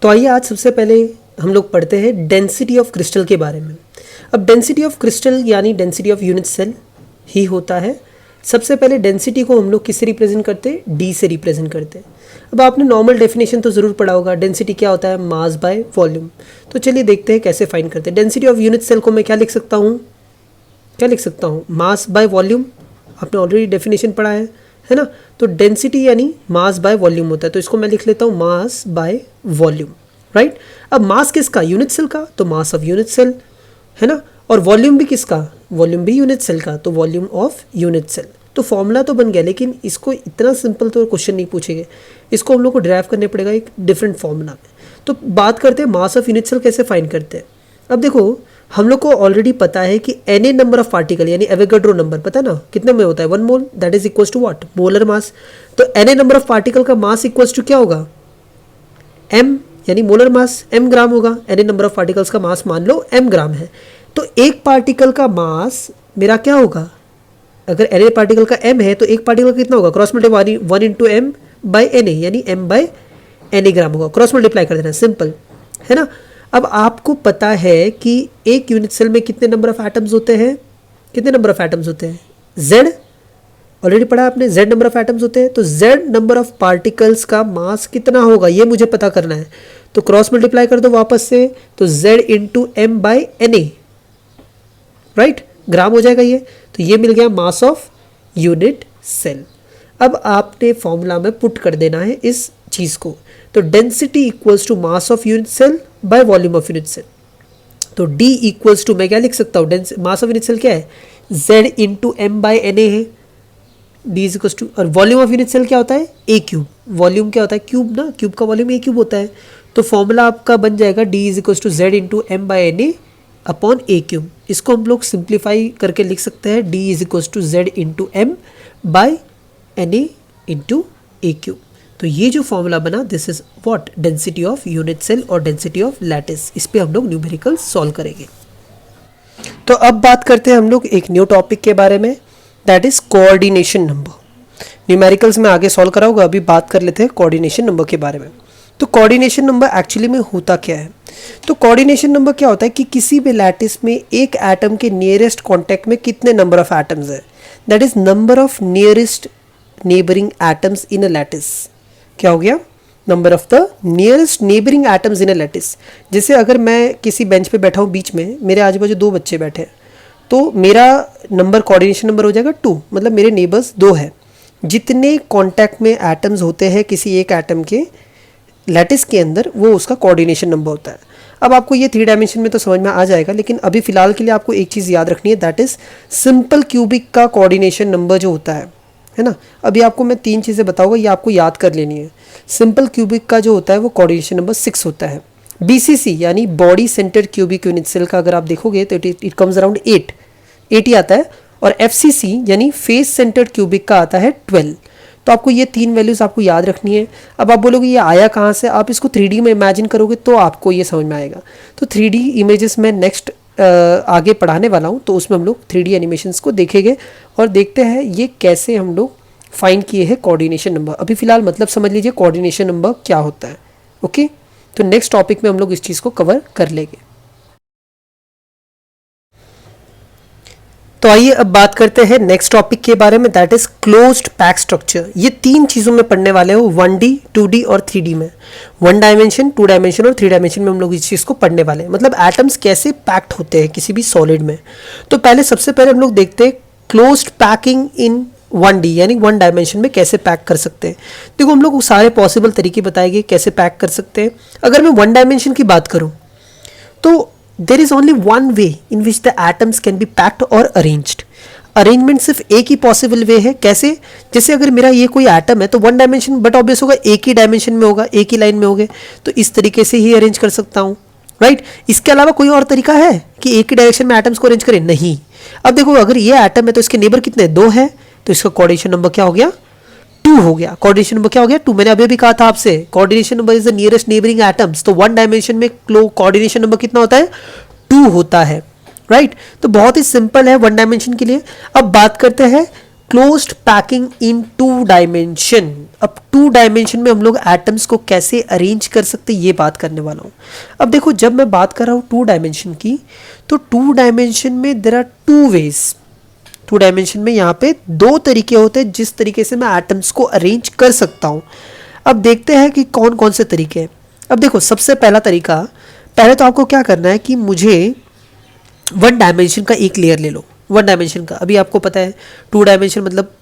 तो आइए आज सबसे पहले हम लोग पढ़ते हैं डेंसिटी ऑफ क्रिस्टल के बारे में। अब डेंसिटी ऑफ क्रिस्टल यानी डेंसिटी ऑफ यूनिट सेल ही होता है। सबसे पहले डेंसिटी को हम लोग किससे रिप्रेजेंट करते हैं? डी से रिप्रेजेंट करते हैं। अब आपने नॉर्मल डेफिनेशन तो ज़रूर पढ़ा होगा, डेंसिटी क्या होता है? Mass by volume. तो चलिए देखते हैं कैसे फाइंड करते हैं। डेंसिटी ऑफ यूनिट सेल को मैं क्या लिख सकता हूँ? Mass by volume. आपने ऑलरेडी डेफिनेशन पढ़ा है ना। तो डेंसिटी यानी मास बाय वॉल्यूम होता है, तो इसको मैं लिख लेता हूँ मास बाय वॉल्यूम, राइट। अब मास किसका? यूनिट सेल का, तो मास ऑफ यूनिट सेल, है ना। और वॉल्यूम भी किसका? वॉल्यूम भी यूनिट सेल का, तो वॉल्यूम ऑफ यूनिट सेल। तो फॉर्मूला तो बन गया, लेकिन इसको इतना सिंपल तो क्वेश्चन नहीं पूछेंगे, इसको हम लोग को ड्राइव करने पड़ेगा एक डिफरेंट फॉर्मूला में। तो बात करते हैं मास ऑफ यूनिट सेल कैसे फाइंड करते हैं। अब देखो, हम लोग को ऑलरेडी पता है कि N A number of particle यानी एवोगाड्रो नंबर, पता है ना कितने में होता है? 1 mole, that is equals to what? Molar mass. तो N A number of particle का मास इक्वल्स टू क्या होगा? एम, यानी मोलर मास m ग्राम होगा। N A number of particles का मास मान लो m ग्राम है, तो एक पार्टिकल का मास मेरा क्या होगा? अगर एन ए पार्टिकल का m है तो एक पार्टिकल का कितना होगा? Cross multiply 1 into M by N A, यानी m by N A gram होगा। क्रॉस मल्टीप्लाई कर देना, सिंपल है ना। अब आपको पता है कि एक यूनिट सेल में कितने नंबर ऑफ एटम्स होते हैं? कितने नंबर ऑफ एटम्स होते हैं? z, ऑलरेडी पढ़ा आपने, z नंबर ऑफ एटम्स होते हैं। तो z नंबर ऑफ पार्टिकल्स का मास कितना होगा ये मुझे पता करना है। तो क्रॉस मल्टीप्लाई कर दो वापस से, तो z into M by N A, right, gram हो जाएगा ये। तो ये मिल गया मास ऑफ यूनिट सेल। अब आपने फॉर्मूला में पुट कर देना है इस चीज को। तो density equals to mass of unit cell by volume of unit cell. तो D इक्वल्स टू, मैं क्या लिख सकता हूँ? मास ऑफ यूनिट सेल क्या है? Z into M by N A है। D इज इक्वल्स टू, और वॉल्यूम ऑफ यूनिट सेल क्या होता है? A cube. वॉल्यूम क्या होता है? क्यूब ना, क्यूब का वॉल्यूम A क्यूब होता है। तो फॉर्मूला आपका बन जाएगा D is equals to Z into M by N A upon A cube. इसको हम लोग सिंप्लीफाई करके लिख सकते हैं D is equals to Z into M by N A into A cube. तो ये जो फॉर्मूला बना, this is what? Density of unit cell और डेंसिटी ऑफ लैटिस। इस पे हम लोग न्यूमेरिकल सॉल्व करेंगे। तो अब बात करते हैं हम लोग एक न्यू टॉपिक के बारे में, that is coordination number. Numericals में आगे सॉल्व करा होगा, अभी बात कर लेते हैं कोऑर्डिनेशन नंबर के बारे में। तो कोऑर्डिनेशन नंबर एक्चुअली में होता क्या है? तो कोऑर्डिनेशन नंबर क्या होता है कि किसी भी लैटिस में एक एटम के नियरेस्ट कॉन्टैक्ट में कितने नंबर ऑफ एटम्स है, that is number of nearest neighbouring atoms in a lattice. क्या हो गया? Number of the nearest neighbouring atoms in a lattice. जैसे अगर मैं किसी बेंच पे बैठा हूँ, बीच में मेरे आजू बाजू 2 बच्चे बैठे हैं, तो मेरा नंबर कोऑर्डिनेशन नंबर हो जाएगा 2, मतलब मेरे नेबर्स 2 है। जितने कांटेक्ट में एटम्स होते हैं किसी एक एटम के लैटिस के अंदर, वो उसका कोऑर्डिनेशन नंबर होता है। अब आपको ये 3 डायमेंशन में तो समझ में आ जाएगा, लेकिन अभी फिलहाल के लिए आपको एक चीज़ याद रखनी है, दैट इज सिंपल क्यूबिक का कोऑर्डिनेशन नंबर जो होता है ना। अभी आपको मैं 3 चीज़ें बताऊंगा, ये आपको याद कर लेनी है। सिंपल क्यूबिक का जो होता है वो कोऑर्डिनेशन नंबर 6 होता है। BCC यानी body centred cubic unit cell का अगर आप देखोगे तो इट कम्स अराउंड 8 ही आता है। और FCC यानी फेस सेंटर्ड क्यूबिक का आता है 12। तो आपको ये 3 वैल्यूज आपको याद रखनी है। अब आप बोलोगे ये आया कहाँ से? आप इसको 3D में इमेजिन करोगे तो आपको ये समझ में आएगा। तो 3D इमेजेस में नेक्स्ट आगे पढ़ाने वाला हूँ, तो उसमें हम लोग 3D एनिमेशंस को देखेंगे और देखते हैं ये कैसे हम लोग फाइंड किए हैं कोऑर्डिनेशन नंबर। अभी फिलहाल मतलब समझ लीजिए कोऑर्डिनेशन नंबर क्या होता है। ओके, तो नेक्स्ट टॉपिक में हम लोग इस चीज़ को कवर कर लेंगे। तो आइए अब बात करते हैं नेक्स्ट टॉपिक के बारे में, that is closed pack structure. ये 3 चीज़ों में पढ़ने वाले हो, 1D, 2D और 3D में। 1 डायमेंशन, 2 डायमेंशन और 3 डायमेंशन में हम लोग इस चीज़ को पढ़ने वाले हैं, मतलब एटम्स कैसे पैक्ड होते हैं किसी भी सॉलिड में। तो सबसे पहले हम लोग देखते हैं क्लोज्ड पैकिंग इन 1D यानी 1 डायमेंशन में कैसे पैक कर सकते हैं। देखो, हम लोग सारे पॉसिबल तरीके बताएंगे कैसे पैक कर सकते हैं। अगर मैं 1 डायमेंशन की बात करूं तो there is only one way in which the atoms can be packed और अरेंज्ड। अरेंजमेंट सिर्फ एक ही पॉसिबल वे है। कैसे? जैसे अगर मेरा ये कोई एटम है तो 1 डायमेंशन, बट ऑब्वियस होगा एक ही डायमेंशन में होगा, एक ही लाइन में होगा, तो इस तरीके से ही अरेंज कर सकता हूँ, राइट। इसके अलावा कोई और तरीका है कि एक ही डायरेक्शन में एटम्स को अरेंज करें? नहीं। अब देखो, अगर ये एटम है तो इसके नेबर कितने? 2 है, तो इसका कोऑर्डिनेशन नंबर क्या हो गया? 2 हो गया। कोऑर्डिनेशन नंबर क्या हो गया? 2। मैंने अभी भी कहा था आपसे, coordination number is the nearest neighbouring atoms. तो 1 डायमेंशन में कोऑर्डिनेशन नंबर कितना होता है? 2 होता है, राइट। तो बहुत ही सिंपल है 1 डायमेंशन के लिए। अब बात करते हैं क्लोज्ड पैकिंग इन 2 डायमेंशन। अब 2 डायमेंशन में हम लोग एटम्स को कैसे अरेंज कर सकते ये बात करने वाला हूँ। अब देखो जब मैं बात कर रहा हूँ 2 डायमेंशन की, तो 2 डायमेंशन में देयर आर 2 वेज। 2 डायमेंशन में यहाँ पे 2 तरीके होते हैं जिस तरीके से मैं एटम्स को अरेंज कर सकता हूँ। अब देखते हैं कि कौन कौन से तरीके हैं। अब देखो सबसे पहला तरीका, पहले तो आपको क्या करना है कि मुझे 1 डायमेंशन का एक लेयर ले लो। 1 डायमेंशन का, अभी आपको पता है 2 डायमेंशन मतलब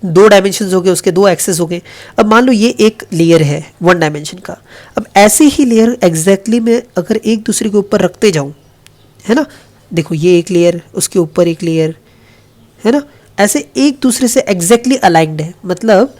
2 डायमेंशन हो गए, उसके 2 एक्सेस हो गए। अब मान लो ये एक लेयर है 1 डायमेंशन का। अब ऐसे ही लेयर एग्जैक्टली मैं अगर एक दूसरे के ऊपर रखते जाऊँ, है ना, देखो ये एक लेयर, उसके ऊपर एक लेयर, है ना, ऐसे एक दूसरे से एग्जैक्टली अलाइंड है। मतलब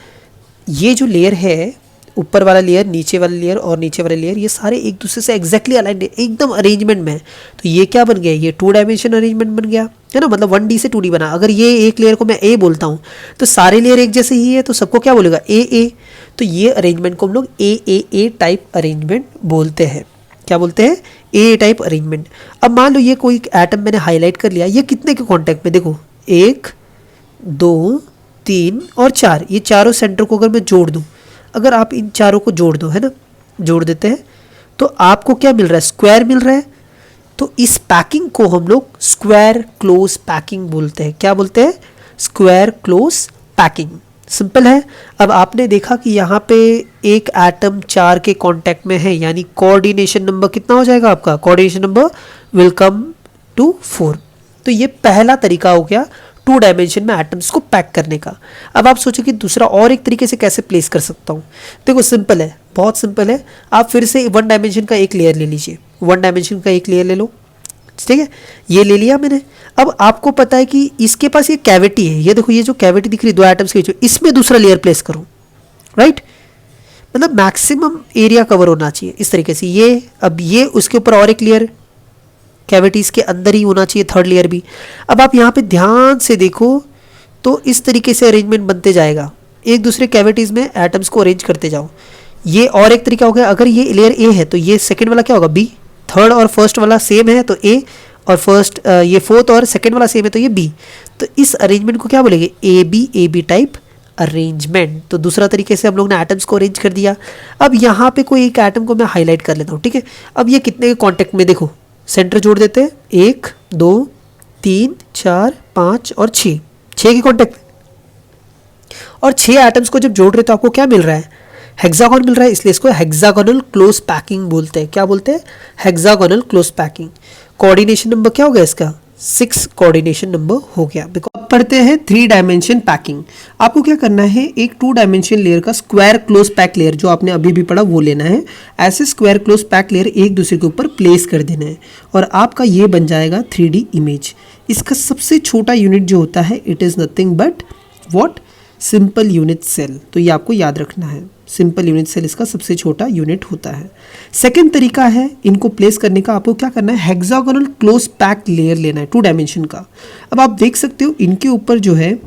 ये जो लेयर है, ऊपर वाला लेयर, नीचे वाला लेयर और नीचे वाला लेयर, ये सारे एक दूसरे से एग्जैक्टली अलाइंड है, एकदम अरेंजमेंट में है। तो ये क्या बन गया, ये 2 डायमेंशन अरेंजमेंट बन गया, है ना, मतलब 1D से 2D बना। अगर ये एक लेयर को मैं ए बोलता हूँ तो सारे लेयर एक जैसे ही है, तो सबको क्या बोलेगा, ए। तो ये अरेंजमेंट को हम लोग ए टाइप अरेंजमेंट बोलते हैं। क्या बोलते हैं, ए टाइप अरेंजमेंट। अब मान लो ये कोई एटम मैंने हाईलाइट कर लिया, ये कितने के कॉन्टेक्ट में, देखो 1 2 3 और 4, ये चारों सेंटर को अगर मैं जोड़ दूँ, अगर आप इन चारों को जोड़ दो, है ना, जोड़ देते हैं, तो आपको क्या मिल रहा है, स्क्वायर मिल रहा है। तो इस पैकिंग को हम लोग स्क्वायर क्लोज पैकिंग बोलते हैं। क्या बोलते हैं, स्क्वायर क्लोज पैकिंग। सिंपल है। अब आपने देखा कि यहाँ पे एक एटम 4 के कांटेक्ट में है, यानी कोऑर्डिनेशन नंबर कितना हो जाएगा आपका, coordination number will come to 4। तो ये पहला तरीका हो गया 2 डायमेंशन में एटम्स को पैक करने का। अब आप सोचो कि दूसरा और एक तरीके से कैसे प्लेस कर सकता हूँ। देखो सिंपल है, बहुत सिंपल है। आप फिर से 1 डायमेंशन का एक लेयर ले लीजिए, 1 डायमेंशन का एक लेयर ले लो, ठीक है, ये ले लिया मैंने। अब आपको पता है कि इसके पास ये कैविटी है, ये देखो ये जो कैविटी दिख रही है 2 एटम्स के बीच, इसमें दूसरा लेयर प्लेस करूँ, राइट, मतलब मैक्सिमम एरिया कवर होना चाहिए इस तरीके से। ये अब ये उसके ऊपर और एक लेयर कैविटीज़ के अंदर ही होना चाहिए, 3rd लेयर भी। अब आप यहाँ पे ध्यान से देखो तो इस तरीके से अरेंजमेंट बनते जाएगा, एक दूसरे कैविटीज़ में एटम्स को अरेंज करते जाओ। ये और एक तरीका हो गया, अगर ये लेयर ए है तो ये सेकंड वाला क्या होगा, बी, 3rd और 1st वाला सेम है तो ए, और ये 4th और 2nd वाला सेम है तो ये बी। तो इस अरेंजमेंट को क्या बोलेंगे, ए बी टाइप अरेंजमेंट। तो दूसरा तरीके से हम लोग ने एटम्स को अरेंज कर दिया। अब यहाँ पे कोई एक एटम को मैं हाईलाइट कर लेता हूँ, ठीक है। अब ये कितने के कॉन्टेक्ट में, देखो सेंटर जोड़ देते हैं, 1 2 3 4 5 और 6 के कॉन्टेक्ट। और 6 एटम्स को जब जोड़ रहे तो आपको क्या मिल रहा है, हेक्सागोन मिल रहा है, इसलिए इसको हेक्सागोनल क्लोज पैकिंग बोलते हैं। क्या बोलते हैं, hexagonal close packing. Coordination number क्या हो गया इसका, 6 कोऑर्डिनेशन नंबर हो गया। अब पढ़ते हैं 3 डायमेंशन पैकिंग। आपको क्या करना है, एक 2 डायमेंशन लेयर का स्क्वायर क्लोज पैक लेयर जो आपने अभी भी पढ़ा वो लेना है। ऐसे स्क्वायर क्लोज पैक लेयर एक दूसरे के ऊपर प्लेस कर देना है और आपका ये बन जाएगा 3D इमेज। इसका सबसे छोटा यूनिट जो होता है, it is nothing but what, simple unit cell. तो ये आपको याद रखना है, सिंपल यूनिट सेल इसका सबसे छोटा यूनिट होता है। सेकेंड तरीका है इनको प्लेस करने का, आपको क्या करना है, हेक्सागोनल क्लोज पैक लेयर लेना है 2 डायमेंशन का। अब आप देख सकते हो इनके ऊपर जो है,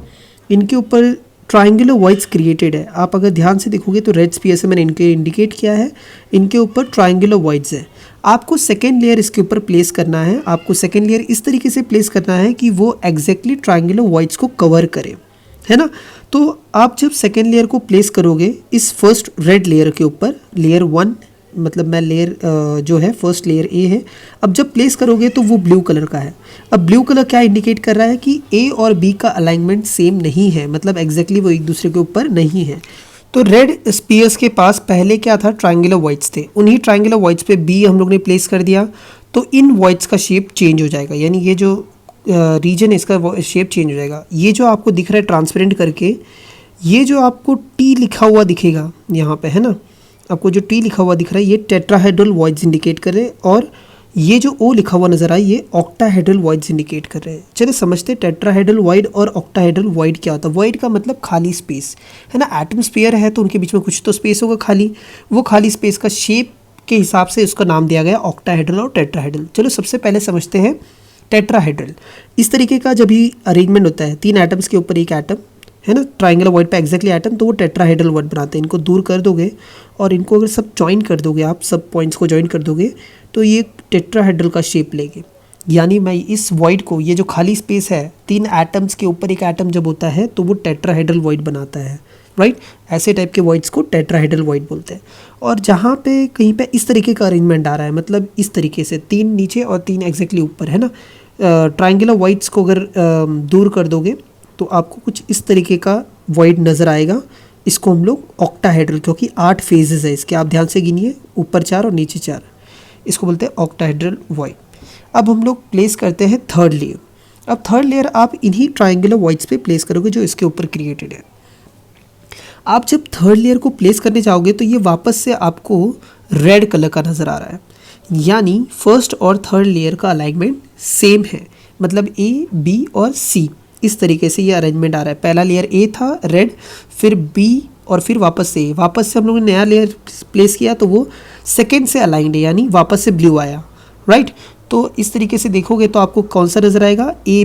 इनके ऊपर ट्राइंगुलर वॉइड्स क्रिएटेड है। आप अगर ध्यान से देखोगे तो रेड स्फीयर से मैंने इनके इंडिकेट किया है, इनके ऊपर ट्राइंगुलर वॉइड्स है। आपको सेकेंड लेयर इसके ऊपर प्लेस करना है। आपको सेकेंड लेयर इस तरीके से प्लेस करना है कि वो एग्जैक्टली ट्राइंगुलर वॉइड्स को कवर करे, है ना। तो आप जब सेकेंड लेयर को प्लेस करोगे इस फर्स्ट रेड लेयर के ऊपर, लेयर 1 मतलब मैं लेयर जो है फर्स्ट लेयर ए है, अब जब प्लेस करोगे तो वो ब्लू कलर का है। अब ब्लू कलर क्या इंडिकेट कर रहा है कि ए और बी का अलाइनमेंट सेम नहीं है, मतलब एग्जैक्टली वो एक दूसरे के ऊपर नहीं है। तो रेड स्पीयर्स के पास पहले क्या था, ट्राइंगुलर वॉइड्स थे, उन्हीं ट्राइंगुलर वॉइड्स पे बी हम लोग ने प्लेस कर दिया तो इन वॉइड्स का शेप चेंज हो जाएगा, यानी ये जो रीजन इसका शेप चेंज हो जाएगा। ये जो आपको दिख रहा है ट्रांसपेरेंट करके, ये जो आपको टी लिखा हुआ दिखेगा यहाँ पे, है ना, आपको जो टी लिखा हुआ दिख रहा है ये टेट्राहेड्रल वॉइड्स इंडिकेट कर रहे हैं, और ये जो ओ लिखा हुआ नजर आए ये ऑक्टाहेड्रल वॉइड्स इंडिकेट कर रहे हैं। चलिए समझते हैं टेट्राहेड्रल वॉइड और ऑक्टाहेड्रल वॉइड क्या होता है। वॉइड का मतलब खाली स्पेस, है ना, एटम स्फीयर है तो उनके बीच में कुछ तो स्पेस होगा खाली, वो खाली स्पेस का शेप के हिसाब से उसका नाम दिया गया ऑक्टाहेड्रल और टेट्राहेड्रल। चलो सबसे पहले समझते हैं टेट्राहेड्रल। इस तरीके का जब भी अरेंजमेंट होता है, 3 एटम्स के ऊपर एक एटम, है ना, ट्राइंगुलर वॉइड पे एग्जैक्टली एटम, तो वो टेट्राहेड्रल वॉइड बनाते हैं। इनको दूर कर दोगे और इनको अगर सब ज्वाइन कर दोगे, आप सब पॉइंट्स को ज्वाइन कर दोगे तो ये टेट्राहेड्रल का शेप लेंगे। यानी मैं इस वॉइड को, ये जो खाली स्पेस है, 3 एटम्स के ऊपर एक एटम जब होता है तो वो टेट्राहेड्रल वॉइड बनाता है, राइट। ऐसे टाइप के वॉइड्स को टेट्राहेड्रल वॉइड बोलते हैं। और जहाँ पे कहीं पे इस तरीके का अरेंजमेंट आ रहा है, मतलब इस तरीके से 3 नीचे और 3 एग्जैक्टली ऊपर, है ना। ट्रायंगुलर वॉइड्स को अगर दूर कर दोगे तो आपको कुछ इस तरीके का वॉइड नज़र आएगा। इसको हम लोग ऑक्टाहेड्रल, क्योंकि 8 फेजेस है इसके, आप ध्यान से गिनिए, ऊपर 4 और नीचे 4, इसको बोलते हैं ऑक्टाहेड्रल वॉइड। अब हम लोग प्लेस करते हैं थर्ड लेयर। अब थर्ड लेयर आप इन्हीं ट्रायंगुलर वॉइड्स पे प्लेस करोगे जो इसके ऊपर क्रिएटेड है। आप जब थर्ड लेयर को प्लेस करने जाओगे तो ये वापस से आपको रेड कलर का नज़र आ रहा है, यानी फर्स्ट और थर्ड लेयर का अलाइनमेंट सेम है, मतलब ए, बी और सी, इस तरीके से ये अरेंजमेंट आ रहा है। पहला लेयर ए था रेड, फिर बी और फिर वापस से ए, वापस से हम लोगों ने नया लेयर प्लेस किया तो वो सेकेंड से अलाइंड है, यानी वापस से ब्लू आया, राइट। तो इस तरीके से देखोगे तो आपको कौन सा नज़र आएगा, ए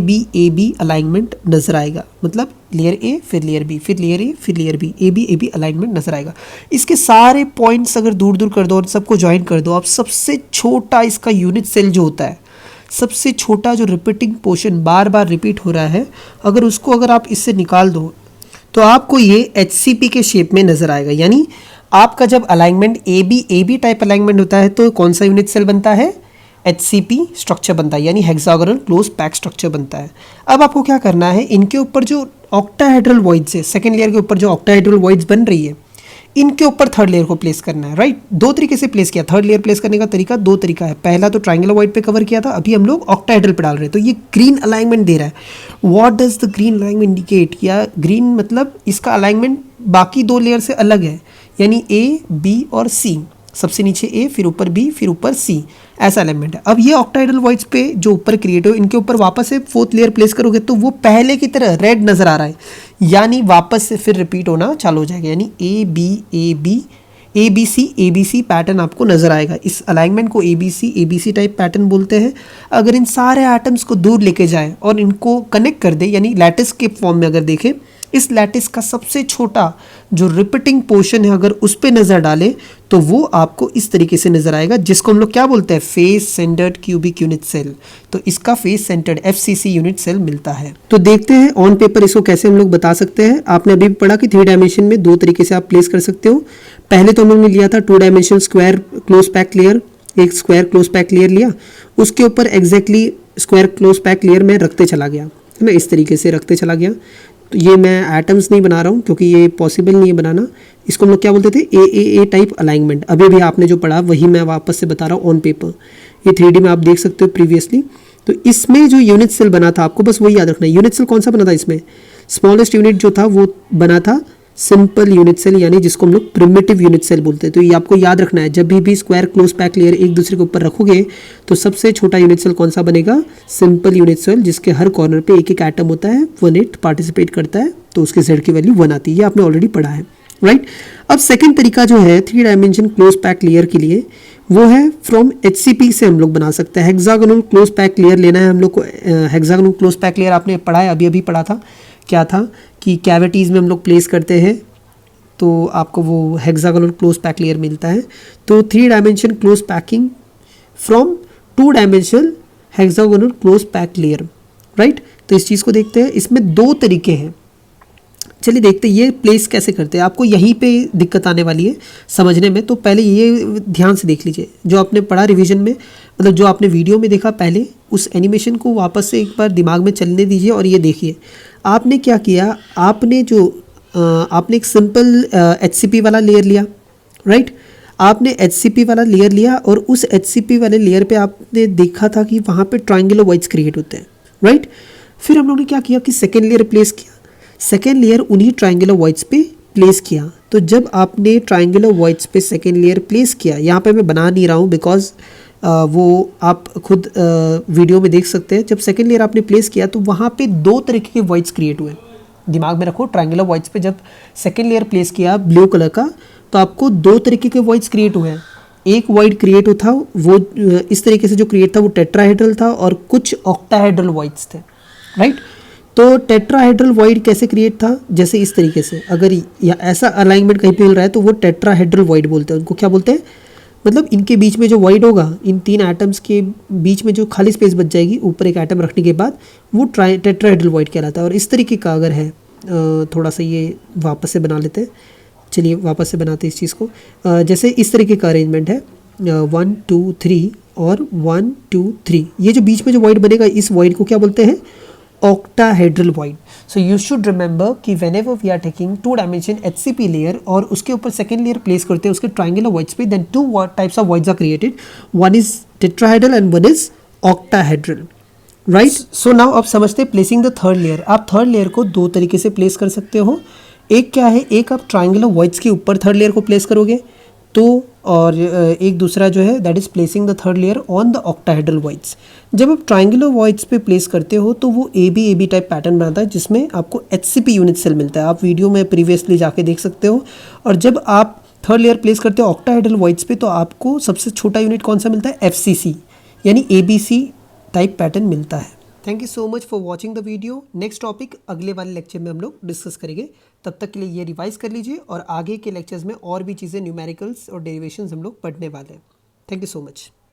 बी अलाइनमेंट नज़र आएगा, मतलब लेयर ए फिर लेयर बी फिर लेयर ए फिर layer B, A B alignment नज़र आएगा। इसके सारे पॉइंट्स अगर दूर दूर कर दो और सबको ज्वाइन कर दो, आप सबसे छोटा इसका यूनिट सेल जो होता है, सबसे छोटा जो रिपीटिंग पोर्शन बार बार रिपीट हो रहा है, अगर आप इससे निकाल दो तो आपको ये HCP के शेप में नज़र आएगा। यानी आपका जब alignment A B type alignment होता है तो कौन सा यूनिट सेल बनता है, HCP स्ट्रक्चर बनता है, यानी हेक्सागोनल क्लोज पैक स्ट्रक्चर बनता है। अब आपको क्या करना है, इनके ऊपर जो ऑक्टाहेड्रल वॉइड्स है, सेकेंड लेयर के ऊपर जो ऑक्टाहेड्रल वॉइड्स बन रही है, इनके ऊपर थर्ड लेयर को प्लेस करना है, राइट। 2 तरीके से प्लेस किया, थर्ड लेयर प्लेस करने का तरीका 2 तरीका है। पहला तो ट्रायंगुलर वॉइड पे कवर किया था, अभी हम लोग ऑक्टाहेड्रल पे डाल रहे हैं। तो ये ग्रीन अलाइनमेंट दे रहा है। What does the green alignment indicate, या ग्रीन मतलब इसका अलाइनमेंट बाकी 2 लेयर से अलग है, यानी ए, बी और सी, सबसे नीचे ए फिर ऊपर बी फिर ऊपर सी, ऐसा एलिमेंट है। अब ये ऑक्टाहेड्रल वॉइड्स पे जो ऊपर क्रिएट हो, इनके ऊपर वापस से 4th लेयर प्लेस करोगे तो वो पहले की तरह रेड नज़र आ रहा है, यानी वापस से फिर रिपीट होना चालू हो जाएगा, यानी ए बी सी पैटर्न आपको नज़र आएगा। इस अलाइनमेंट को A B C type pattern बोलते हैं। अगर इन सारे एटम्स को दूर लेके जाए और इनको कनेक्ट कर दे, यानी लैटिस के फॉर्म में अगर देखें, इस लैटिस का सबसे छोटा जो रिपीटिंग पोर्शन है अगर उस पर नज़र डाले तो वो आपको इस तरीके से नज़र आएगा, जिसको हम लोग क्या बोलते हैं, face centred cubic unit cell. तो इसका face centred FCC unit cell मिलता है। तो देखते हैं ऑन पेपर इसको कैसे हम लोग बता सकते हैं। आपने अभी पढ़ा कि 3 डायमेंशन में 2 तरीके से आप प्लेस कर सकते हो। पहले तो हम लोग ने लिया था 2 dimensional square close pack layer, एक स्क्वायर क्लोज पैक लेयर लिया, उसके ऊपर exactly square close pack layer में रखते चला गया, है ना, इस तरीके से रखते चला गया। तो ये मैं एटम्स नहीं बना रहा हूँ क्योंकि ये पॉसिबल नहीं है बनाना। इसको हम लोग क्या बोलते थे, ए टाइप अलाइनमेंट। अभी भी आपने जो पढ़ा वही मैं वापस से बता रहा हूँ ऑन पेपर। ये 3D में आप देख सकते हो प्रीवियसली। तो इसमें जो यूनिट सेल बना था, आपको बस वही याद रखना है। यूनिट सेल कौन सा बना था इसमें, स्मॉलेस्ट यूनिट जो था वो बना था सिंपल यूनिट सेल, यानी जिसको हम लोग प्रिमिटिव यूनिट सेल बोलते हैं। तो ये आपको याद रखना है, जब भी स्क्वायर क्लोज पैक लेयर एक दूसरे के ऊपर रखोगे तो सबसे छोटा यूनिट सेल कौन सा बनेगा, सिंपल यूनिट सेल, जिसके हर कॉर्नर पे एक एक एटम होता है, 1 पार्टिसिपेट करता है, तो उसके Z की वैल्यू 1 आती है। ये आपने ऑलरेडी पढ़ा है, राइट। अब सेकेंड तरीका जो है 3 डायमेंशन क्लोज पैक लेयर के लिए, वो है फ्रॉम HCP से हम लोग बना सकते हैं। हेक्सागोनल क्लोज पैक लेयर लेना है हम लोग को। हेक्सागोनल क्लोज पैक लेयर आपने पढ़ा है, अभी पढ़ा था, क्या था कि कैविटीज़ में हम लोग प्लेस करते हैं तो आपको वो हेक्सागोनल क्लोज पैक लेयर मिलता है। तो 3 dimension close packing from 2 dimensional hexagonal close pack layer, right. तो इस चीज़ को देखते हैं, इसमें 2 तरीके हैं। चलिए देखते हैं ये प्लेस कैसे करते हैं। आपको यहीं पे दिक्कत आने वाली है समझने में, तो पहले ये ध्यान से देख लीजिए जो आपने पढ़ा रिवीजन में, मतलब जो आपने वीडियो में देखा पहले, उस एनिमेशन को वापस से एक बार दिमाग में चलने दीजिए और ये देखिए आपने क्या किया। आपने एक सिंपल HCP वाला लेयर लिया, राइट। आपने HCP वाला लेयर लिया और उस HCP वाले लेयर पे आपने देखा था कि वहाँ पे ट्रायंगुलर वॉइड्स क्रिएट होते हैं, राइट। फिर हम लोगों ने क्या किया कि सेकेंड लेयर प्लेस किया, सेकेंड लेयर उन्हीं ट्रायंगुलर वॉइड्स पे प्लेस किया। तो जब आपने ट्रायंगुलर वॉइड्स पे सेकेंड लेयर प्लेस किया, यहाँ पे मैं बना नहीं रहा हूँ बिकॉज वो आप खुद वीडियो में देख सकते हैं। जब सेकेंड लेयर आपने प्लेस किया तो वहाँ पे 2 तरीके के वॉइड्स क्रिएट हुए। दिमाग में रखो, ट्रायंगुलर वॉइड्स पे जब सेकेंड लेयर प्लेस किया ब्लू कलर का, तो आपको 2 तरीके के वॉइड्स क्रिएट हुए हैं। एक वॉइड क्रिएट हो था वो इस तरीके से जो क्रिएट था वो टेट्राहेड्रल था और कुछ ऑक्टाहेड्रल वॉइड्स थे, राइट। तो टेट्राहेड्रल वॉइड कैसे क्रिएट था, जैसे इस तरीके से, अगर या ऐसा अलाइनमेंट कहीं पे मिल रहा है तो वो टेट्राहेड्रल वॉइड बोलते हैं। उनको क्या बोलते हैं, मतलब इनके बीच में जो वॉइड होगा, इन 3 एटम्स के बीच में जो खाली स्पेस बच जाएगी ऊपर एक एटम रखने के बाद, वो टेट्राहेड्रल वॉइड कहलाता है। और इस तरीके का अगर है, थोड़ा सा ये वापस से बना लेते हैं, चलिए वापस से बनाते हैं इस चीज़ को। जैसे इस तरीके का अरेंजमेंट है 1 2 3 और 1 2 3, ये जो बीच में जो वॉइड बनेगा इस वॉइड को क्या बोलते हैं, octahedral void. So you should remember कि whenever we are taking 2 dimension HCP layer और उसके ऊपर सेकेंड लेयर प्लेस करते हैं उसके ट्राइंगुलर वॉइड्स पे, then 2 types of voids are created, one is tetrahedral and one is octahedral, right. So now आप समझते हैं प्लेसिंग द थर्ड लेयर। आप थर्ड लेयर को 2 तरीके से प्लेस कर सकते हो। एक क्या है, एक आप ट्राइंगुलर वॉइड्स के ऊपर थर्ड लेयर को प्लेस करोगे तो, और एक दूसरा जो है that is placing the third layer on the octahedral voids. जब आप ट्राइंगुलर वॉइड्स पे प्लेस करते हो तो वो AB टाइप पैटर्न बनाता है जिसमें आपको HCP यूनिट सेल मिलता है। आप वीडियो में प्रीवियसली जाके देख सकते हो। और जब आप थर्ड लेयर प्लेस करते हो ऑक्टाहेड्रल वॉइड्स पे तो आपको सबसे छोटा यूनिट कौन सा मिलता है, FCC यानी ABC टाइप पैटर्न मिलता है। Thank you so much for watching the video. Next topic अगले वाले लेक्चर में हम लोग डिस्कस करेंगे। तब तक के लिए ये रिवाइज कर लीजिए और आगे के लेक्चर्स में और भी चीज़ें न्यूमेरिकल्स और डेरिवेशंस हम लोग पढ़ने वाले हैं। Thank you so much.